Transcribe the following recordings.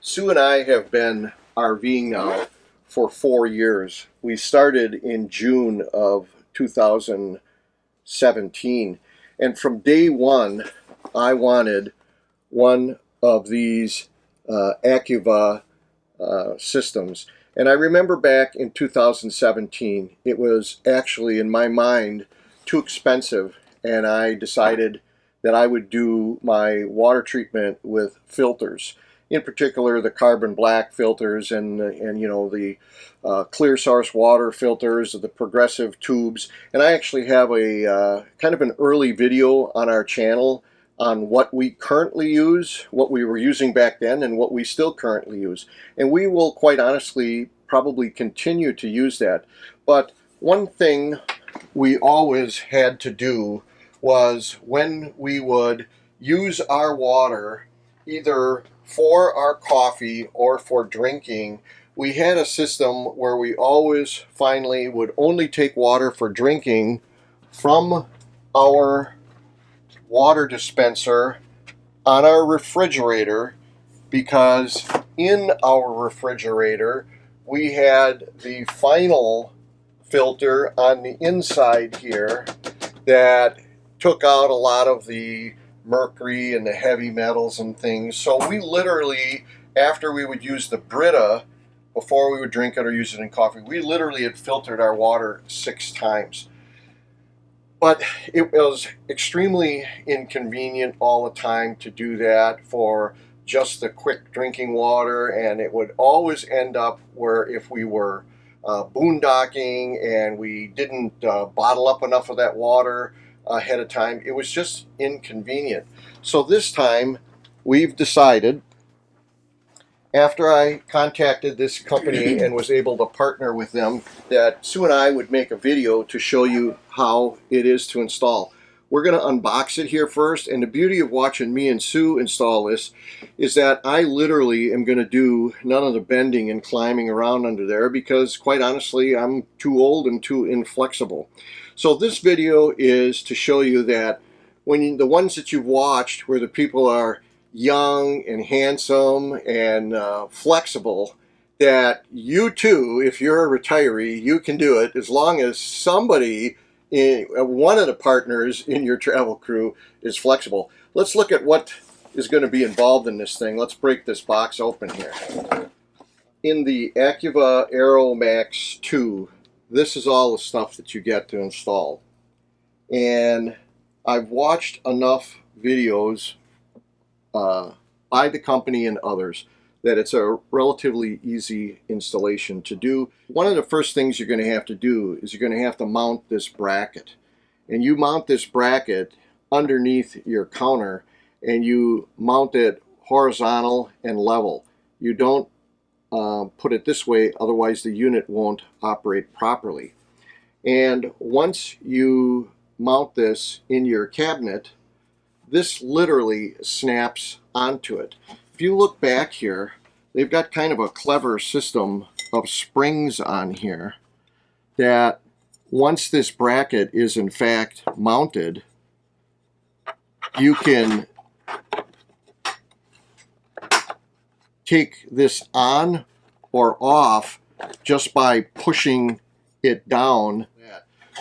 Sue and I have been RVing now for 4 years. We started in June of 2017, and from day one I wanted one of these Acuva systems. And I remember back in 2017 it was actually in my mind too expensive, and I decided that I would do my water treatment with filters. In particular, the carbon black filters and you know, the clear source water filters, the progressive tubes. And I actually have a kind of an early video on our channel on what we currently use, what we were using back then, and what we still currently use. And we will quite honestly probably continue to use that. But one thing we always had to do was, when we would use our water either for our coffee or for drinking, we had a system where we always finally would only take water for drinking from our water dispenser on our refrigerator, because in our refrigerator we had the final filter on the inside here that took out a lot of the mercury and the heavy metals and things. So we literally, after we would use the Brita, before we would drink it or use it in coffee, we literally had filtered our water 6 times. But it was extremely inconvenient all the time to do that for just the quick drinking water, and it would always end up where if we were boondocking and we didn't bottle up enough of that water ahead of time, it was just inconvenient. So this time we've decided, after I contacted this company and was able to partner with them, that Sue and I would make a video to show you how it is to install. We're going to unbox it here first, and the beauty of watching me and Sue install this is that I literally am going to do none of the bending and climbing around under there, because quite honestly I'm too old and too inflexible. So this video is to show you that when the ones that you've watched where the people are young and handsome and flexible, that you too, if you're a retiree, you can do it, as long as somebody, one of the partners in your travel crew, is flexible. Let's look at what is going to be involved in this thing. Let's break this box open here. In the ACUVA ArrowMAX 2, this is all the stuff that you get to install. And I've watched enough videos by the company and others that it's a relatively easy installation to do. One of the first things you're going to have to do is you're going to have to mount this bracket. And you mount this bracket underneath your counter, and you mount it horizontal and level. You don't put it this way, otherwise the unit won't operate properly. And once you mount this in your cabinet, this literally snaps onto it. If you look back here, they've got kind of a clever system of springs on here that once this bracket is in fact mounted, you can take this on or off just by pushing it down.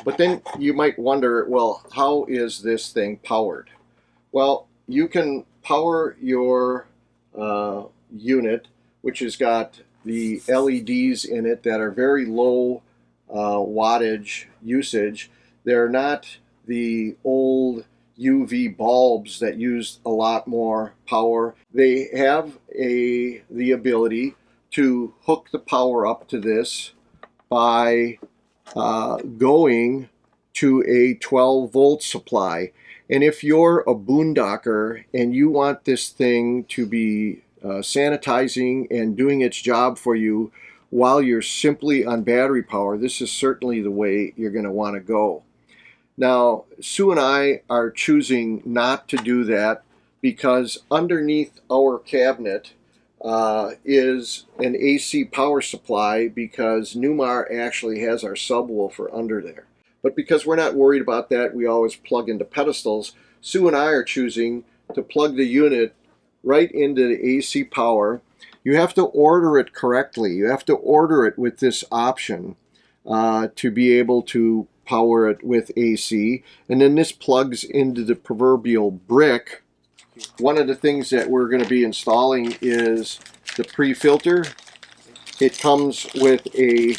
But then you might wonder, well, how is this thing powered? Well, you can power your unit, which has got the LEDs in it that are very low wattage usage. They're not the old UV bulbs that use a lot more power. They have the ability to hook the power up to this by going to a 12-volt supply. And if you're a boondocker and you want this thing to be sanitizing and doing its job for you while you're simply on battery power, this is certainly the way you're going to want to go. Now, Sue and I are choosing not to do that because underneath our cabinet is an AC power supply, because Newmar actually has our subwoofer under there. But because we're not worried about that, we always plug into pedestals. Sue and I are choosing to plug the unit right into the AC power. You have to order it correctly. You have to order it with this option to be able to power it with AC. And then this plugs into the proverbial brick. One of the things that we're going to be installing is the pre-filter. It comes with a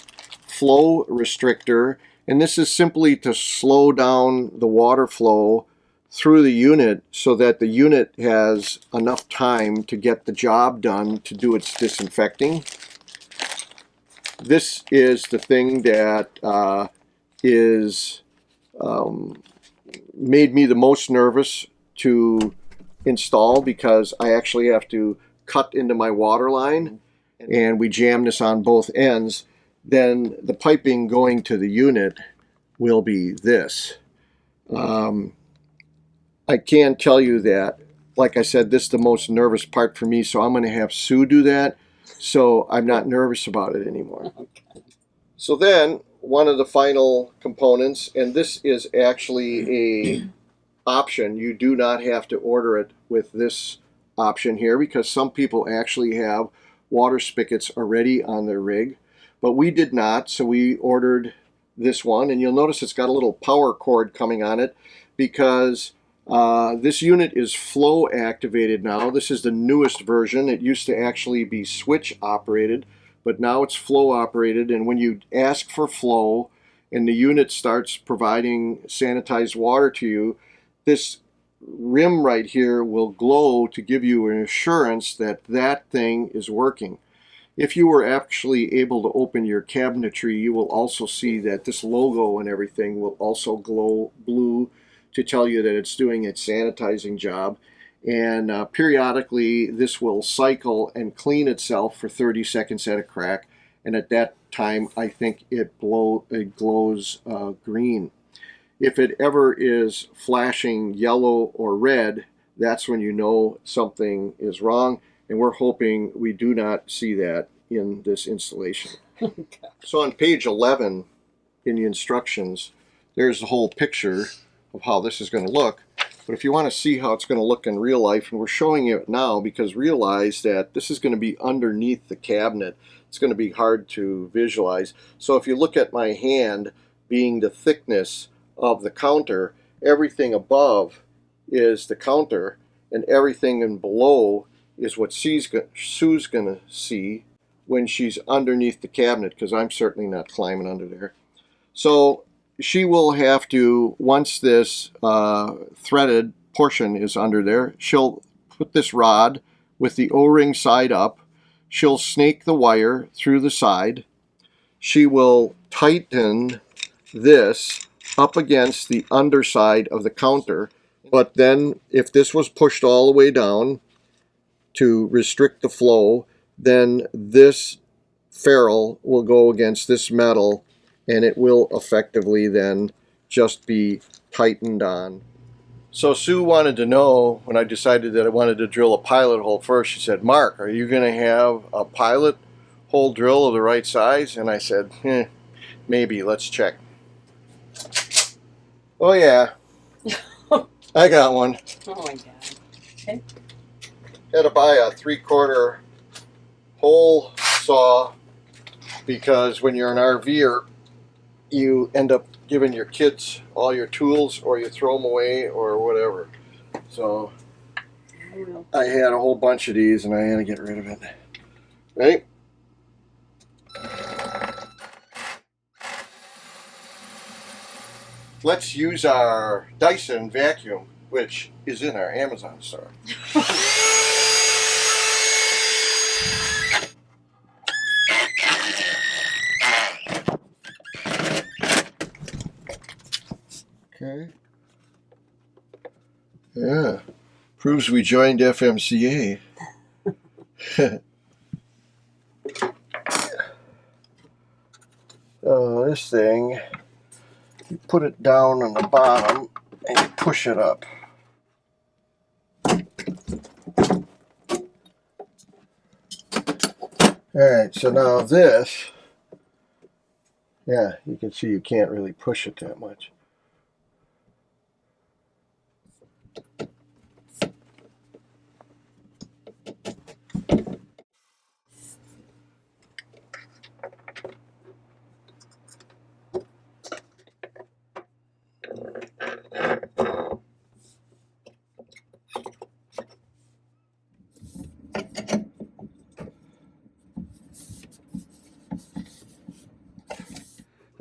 flow restrictor, and this is simply to slow down the water flow through the unit so that the unit has enough time to get the job done to do its disinfecting. This is the thing that made me the most nervous to install, because I actually have to cut into my water line, and we jam this on both ends. Then the piping going to the unit will be this. I can tell you that, like I said, this is the most nervous part for me, so I'm going to have Sue do that, so I'm not nervous about it anymore. So then, one of the final components, and this is actually a option. You do not have to order it with this option here, because some people actually have water spigots already on their rig, but we did not, so we ordered this one. And you'll notice it's got a little power cord coming on it, because this unit is flow activated now. This is the newest version. It used to actually be switch operated, but now it's flow operated. And when you ask for flow and the unit starts providing sanitized water to you, this rim right here will glow to give you an assurance that that thing is working. If you were actually able to open your cabinetry, you will also see that this logo and everything will also glow blue to tell you that it's doing its sanitizing job. And periodically this will cycle and clean itself for 30 seconds at a crack, and at that time I think it glows green. If it ever is flashing yellow or red, that's when you know something is wrong, and we're hoping we do not see that in this installation. So on page 11 in the instructions, there's the whole picture of how this is going to look. But if you want to see how it's going to look in real life, and we're showing it now because realize that this is going to be underneath the cabinet, it's going to be hard to visualize. So if you look at my hand being the thickness of the counter, everything above is the counter, and everything in below is what Sue's going to see when she's underneath the cabinet, because I'm certainly not climbing under there. So she will have to, once this threaded portion is under there, she'll put this rod with the O-ring side up. She'll snake the wire through the side. She will tighten this up against the underside of the counter. But then if this was pushed all the way down to restrict the flow, then this ferrule will go against this metal, and it will effectively then just be tightened on. So Sue wanted to know, when I decided that I wanted to drill a pilot hole first, she said, "Mark, are you going to have a pilot hole drill of the right size?" And I said, maybe, let's check. Oh yeah, I got one. Oh my God. Okay. Had to buy a 3/4 hole saw, because when you're an RVer, you end up giving your kids all your tools, or you throw them away, or whatever. So I had a whole bunch of these, and I had to get rid of it. Right? Let's use our Dyson vacuum, which is in our Amazon store. Okay. Yeah. Proves we joined FMCA. This thing, you put it down on the bottom and you push it up. Alright, so now this, yeah, you can see you can't really push it that much.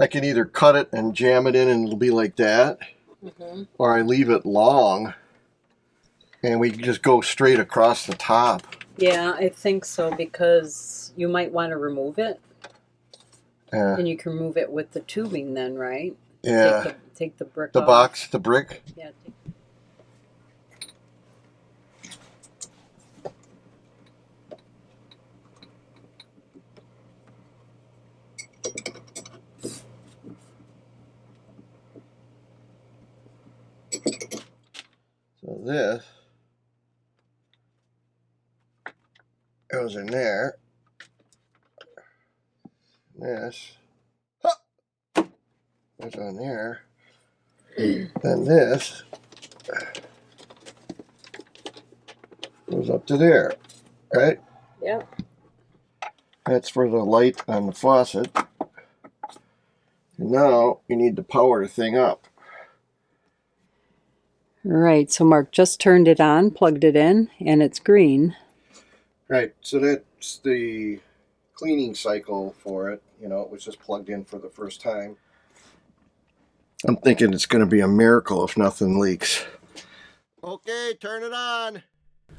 I can either cut it and jam it in and it'll be like that, or I leave it long and we just go straight across the top. Yeah, I think so, because you might want to remove it. And you can remove it with the tubing then, right? Yeah. Take the brick the off. box, the brick. Yeah. So this goes in there. This goes on there. Then this goes up to there, right? Yep. That's for the light on the faucet. And now you need to power the thing up. Right, so Mark just turned it on, plugged it in, and it's green. Right, so that's the cleaning cycle for it. You know, it was just plugged in for the first time. I'm thinking it's going to be a miracle if nothing leaks. Okay, turn it on.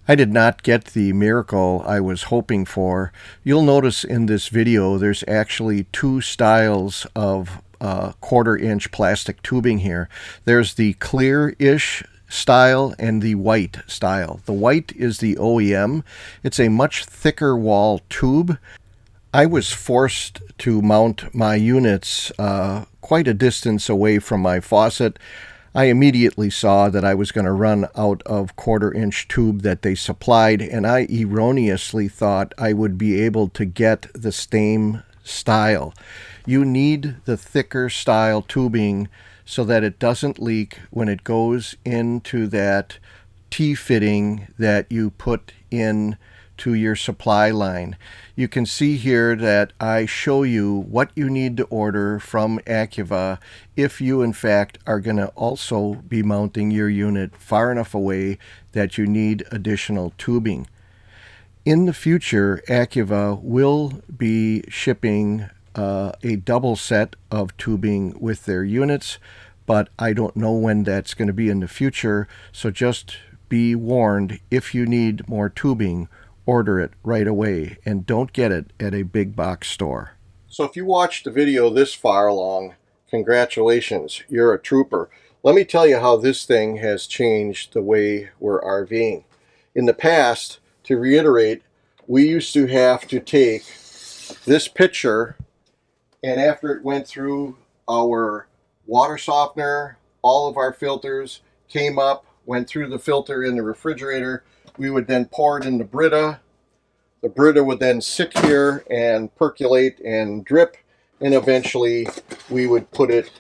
I did not get the miracle I was hoping for. You'll notice in this video there's actually two styles of 1/4 inch plastic tubing here. There's the clear-ish style and the white style. The white is the OEM. It's a much thicker wall tube. I was forced to mount my units quite a distance away from my faucet. I immediately saw that I was going to run out of 1/4 inch tube that they supplied, and I erroneously thought I would be able to get the same style. You need the thicker style tubing so that it doesn't leak when it goes into that T-fitting that you put in to your supply line. You can see here that I show you what you need to order from Acuva if you in fact are going to also be mounting your unit far enough away that you need additional tubing. In the future, Acuva will be shipping a double set of tubing with their units, but I don't know when that's going to be in the future, so just be warned, if you need more tubing, order it right away and don't get it at a big box store. So if you watched the video this far along, congratulations, you're a trooper. Let me tell you how this thing has changed the way we're RVing. In the past, to reiterate, we used to have to take this pitcher, and after it went through our water softener, all of our filters came up, went through the filter in the refrigerator, we would then pour it in the Brita. The Brita would then sit here and percolate and drip, and eventually we would put it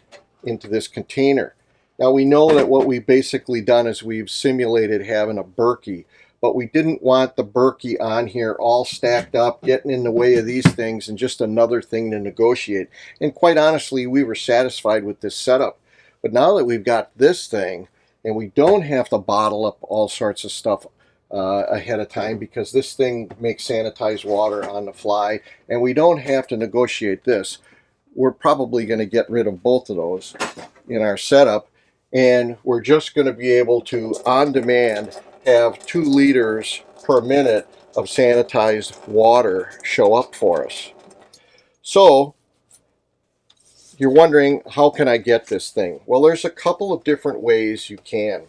into this container. Now we know that what we've basically done is we've simulated having a Berkey, but we didn't want the Berkey on here all stacked up, getting in the way of these things and just another thing to negotiate. And quite honestly, we were satisfied with this setup. But now that we've got this thing, and we don't have to bottle up all sorts of stuff ahead of time, because this thing makes sanitized water on the fly, and we don't have to negotiate this. We're probably going to get rid of both of those in our setup, and we're just going to be able to, on demand, have 2 liters per minute of sanitized water show up for us. So you're wondering, how can I get this thing? Well, there's a couple of different ways you can.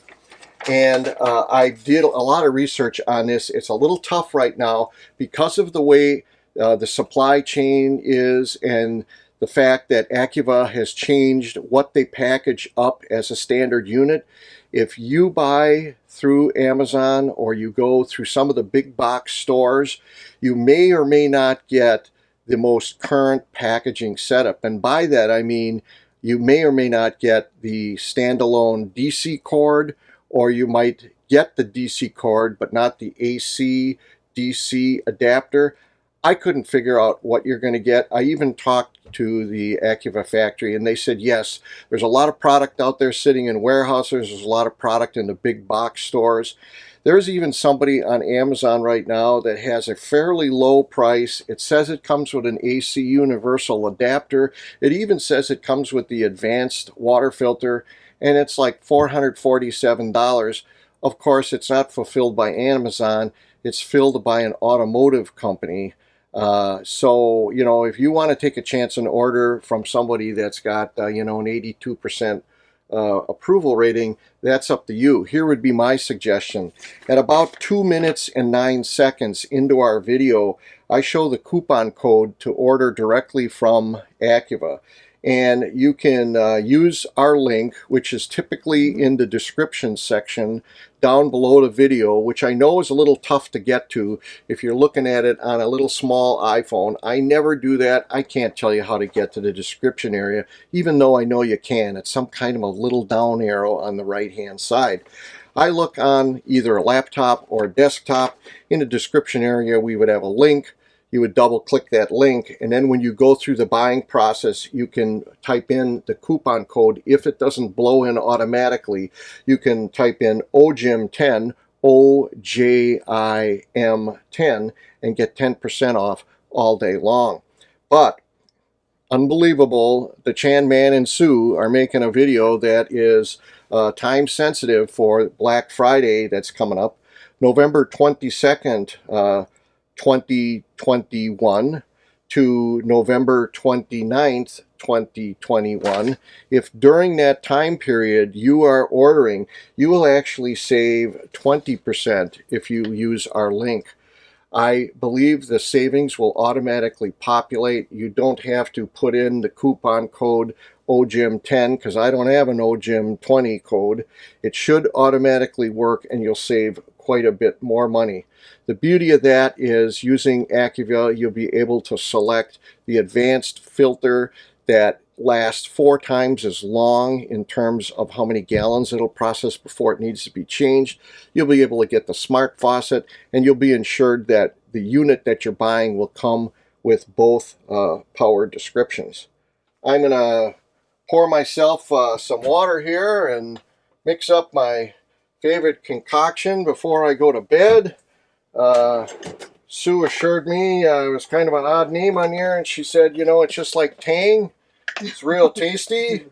And I did a lot of research on this. It's a little tough right now because of the way the supply chain is, and the fact that Acuva has changed what they package up as a standard unit. If you buy through Amazon or you go through some of the big box stores, you may or may not get the most current packaging setup. And by that I mean you may or may not get the standalone DC cord, or you might get the DC cord but not the AC DC adapter. I couldn't figure out what you're going to get. I even talked to the Acuva factory, and they said, yes, there's a lot of product out there sitting in warehouses. There's a lot of product in the big box stores. There's even somebody on Amazon right now that has a fairly low price. It says it comes with an AC universal adapter. It even says it comes with the advanced water filter, and it's like $447. Of course, it's not fulfilled by Amazon. It's filled by an automotive company. So, you know, if you want to take a chance and order from somebody that's got, you know, an 82% approval rating, that's up to you. Here would be my suggestion. At about 2 minutes and 9 seconds into our video, I show the coupon code to order directly from Acuva. And you can use our link, which is typically in the description section down below the video, which I know is a little tough to get to if you're looking at it on a little small iPhone. I never do that. I can't tell you how to get to the description area, even though I know you can. It's some kind of a little down arrow on the right-hand side. I look on either a laptop or a desktop. In the description area, we would have a link. You would double click that link, and then when you go through the buying process, you can type in the coupon code. If it doesn't blow in automatically, you can type in OJIM10, OJIM10, and get 10% off all day long. But unbelievable, the Chan Man and Sue are making a video that is time sensitive for Black Friday that's coming up, November 22nd, 2021 to November 29th, 2021. If during that time period you are ordering, you will actually save 20% if you use our link. I believe the savings will automatically populate. You don't have to put in the coupon code OJIM10 because I don't have an OJIM20 code. It should automatically work and you'll save quite a bit more money. The beauty of that is using Acuva, you'll be able to select the advanced filter that lasts 4 times as long in terms of how many gallons it'll process before it needs to be changed. You'll be able to get the smart faucet, and you'll be ensured that the unit that you're buying will come with both power descriptions. I'm going to pour myself some water here and mix up my favorite concoction before I go to bed. Sue assured me it was kind of an odd name on here, and she said, you know, it's just like Tang. It's real tasty.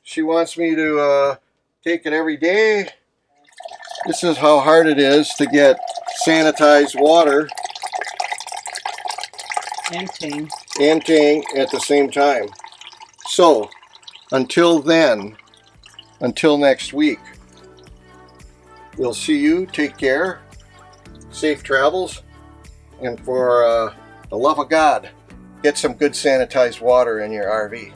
She wants me to take it every day. This is how hard it is to get sanitized water And Tang. and Tang at the same time. So, until then, until next week, we'll see you. Take care. Safe travels. And for the love of God, get some good sanitized water in your RV.